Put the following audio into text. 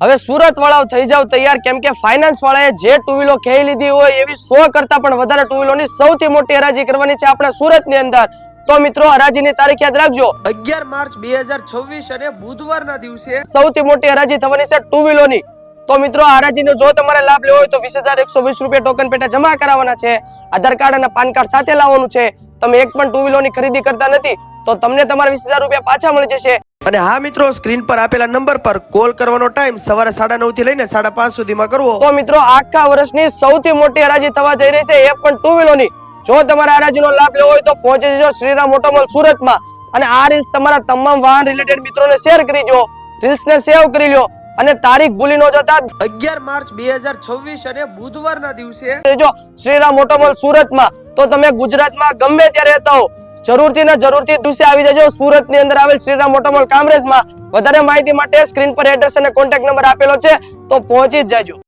હવે સુરત વાળાઓ થઈ જાવ તૈયાર, કેમ કે ફાઇનાન્સ વાળાએ જે ટુ વ્હીલો ખેઈ લીધી હોય એવી 100 કરતા પણ વધારે ટુ વ્હીલોની સૌથી મોટી હરાજી કરવાની છે આપણા સુરતની અંદર. તો મિત્રો હરાજીની તારીખ યાદ રાખજો, 11 માર્ચ 2026 અને બુધવારના દિવસે સૌથી મોટી હરાજી થવાની છે ટુ વ્હીલોની. તો મિત્રો આ હરાજીનો જો તમારે લાભ લેવો હોય તો 20,120 રૂપિયા ટોકન પેટા જમા કરાવવાના છે. આધાર કાર્ડ અને પાન કાર્ડ સાથે લાવવાનું છે. તમે એક પણ ટુ વ્હીલોની ખરીદી કરતા નથી તો તમને તમારા 20,000 રૂપિયા પાછા મળી જશે. અને હા મિત્રો, સ્ક્રીન પર આપેલા નંબર પર કોલ કરવાનો ટાઈમ સવારે 9:30 થી લઈને 5:30 સુધીમાં કરવો. તો મિત્રો આખા વર્ષની સૌથી મોટી હરાજી થવા જઈ રહી છે, એ પણ ટુ વ્હીલોની. જો તમારે હરાજીનો લાભ લેવો હોય તો પહોંચી જજો શ્રીરામ ઓટોમોલ સુરતમાં. અને આ રીલ્સ તમારા તમામ વાહન રિલેટેડ મિત્રોને શેર કરીજો, રીલ્સને સેવ કરી લો અને તારીખ ભૂલી ન જતા 11 માર્ચ 2026 અને બુધવારના દિવસે જો શ્રીરામ ઓટોમોલ સુરતમાં. તો તમે ગુજરાતમાં ગમે ત્યારે રહેતા હો, જરૂરથી દિવસે આવી જજો સુરતની અંદર આવેલ શ્રીરામ ઓટોમોલ કામરેજમાં. વધારે માહિતી માટે સ્ક્રીન પર એડ્રેસ અને કોન્ટેક્ટ નંબર આપેલો છે, તો પહોંચી જ જાજો.